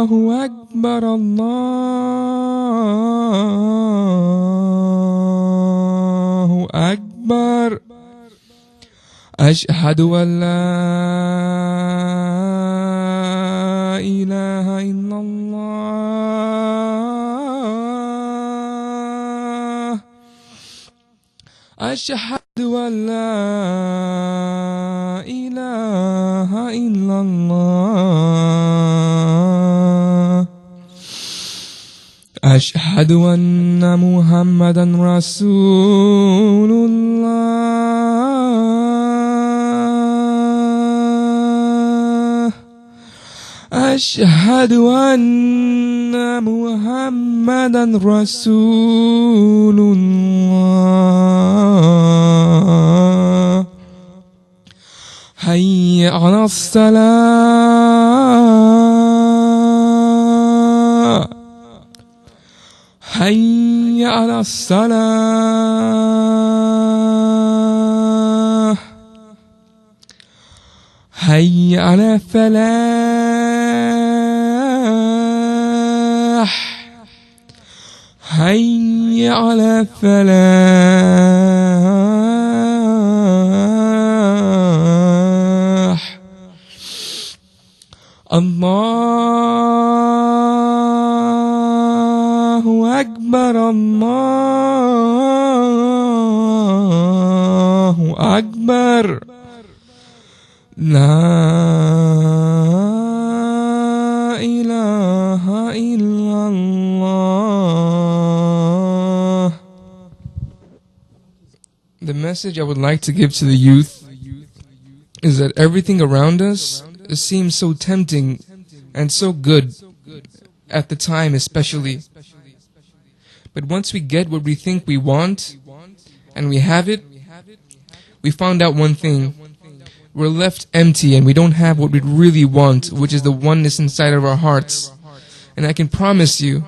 أكبر الله أكبر أشهد أن لا إله إلا الله أشهد أن لا إله إلا الله أشهد أن محمدا رسول الله أشهد أن محمدا رسول الله حي على الصلاة حي على الصلاة حي على الفلاح حي على الفلاح الله أكبر الله أكبر لا إله إلا الله. The message I would like to give to the youth is that everything around us seems so tempting and so good at the time especially. But once we get what we think we want and we have it, we found out one thing. We're left empty and we don't have what we really want, which is the oneness inside of our hearts. And I can promise you,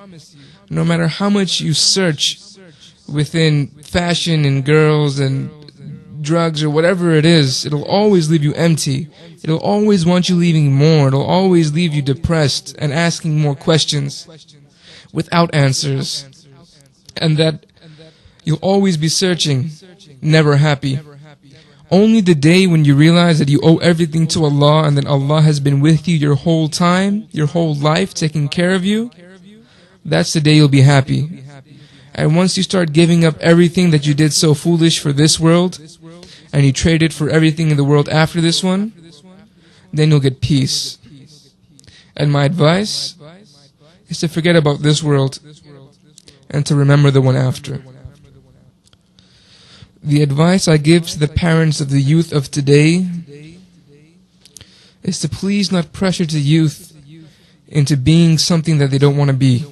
no matter how much you search within fashion and girls and drugs or whatever it is, it'll always leave you empty. It'll always want you leaving more. It'll always leave you depressed and asking more questions without answers. And that you'll always be searching, never happy. Only the day when you realize that you owe everything to Allah and that Allah has been with you your whole time, your whole life, taking care of you, that's the day you'll be happy. And once you start giving up everything that you did so foolish for this world, and you trade it for everything in the world after this one, then you'll get peace. And my advice is to forget about this world and to remember the one after. The advice I give to the parents of the youth of today is to please not pressure the youth into being something that they don't want to be,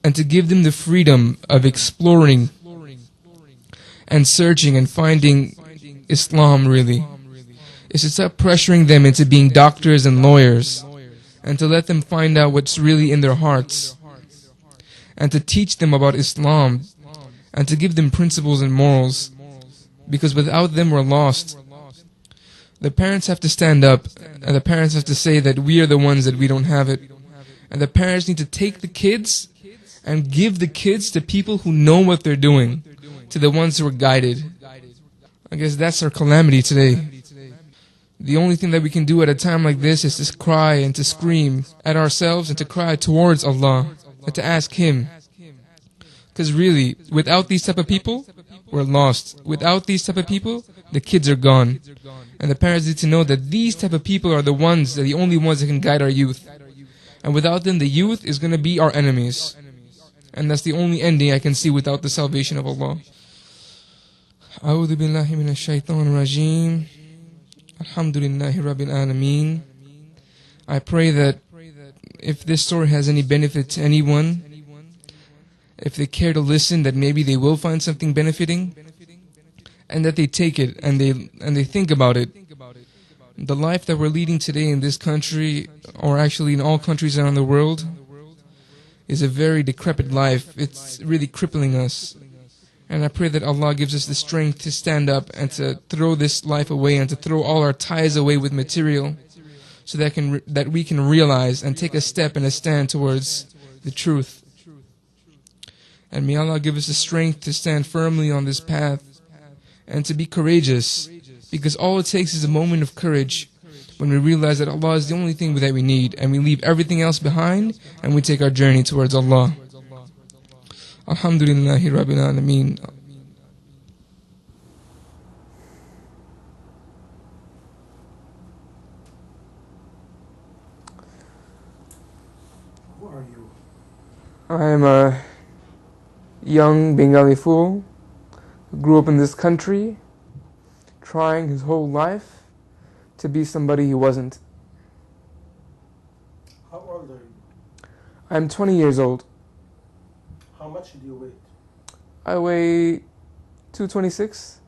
and to give them the freedom of exploring and searching and finding Islam really. Is to stop pressuring them into being doctors and lawyers, and to let them find out what's really in their hearts, and to teach them about Islam, and to give them principles and morals, because without them we're lost. The parents have to stand up, and the parents have to say that we are the ones that we don't have it. And the parents need to take the kids and give the kids to people who know what they're doing, to the ones who are guided. I guess that's our calamity today. The only thing that we can do at a time like this is to cry and to scream at ourselves and to cry towards Allah and to ask Him. Because really, without these type of people, we're lost. Without these type of people, the kids are gone. And the parents need to know that these type of people are the ones, they're the only ones that can guide our youth. And without them, the youth is going to be our enemies. And that's the only ending I can see without the salvation of Allah. A'udhu billahi minash shaitan rajim. Alhamdulillahi rabbil alameen. I pray that if this story has any benefit to anyone, if they care to listen, that maybe they will find something benefiting, and that they take it and they think about it. The life that we're leading today in this country, or actually in all countries around the world, is a very decrepit life. It's really crippling us. And I pray that Allah gives us the strength to stand up and to throw this life away and to throw all our ties away with material, so that we can realize and take a step and a stand towards the truth. And may Allah give us the strength to stand firmly on this path and to be courageous, because all it takes is a moment of courage when we realize that Allah is the only thing that we need, and we leave everything else behind and we take our journey towards Allah. Alhamdulillahi Rabbil Alameen. Who are you? I am a young Bengali fool who grew up in this country, trying his whole life to be somebody he wasn't. How old are you? I'm 20 years old. How much do you weigh? I weigh 226.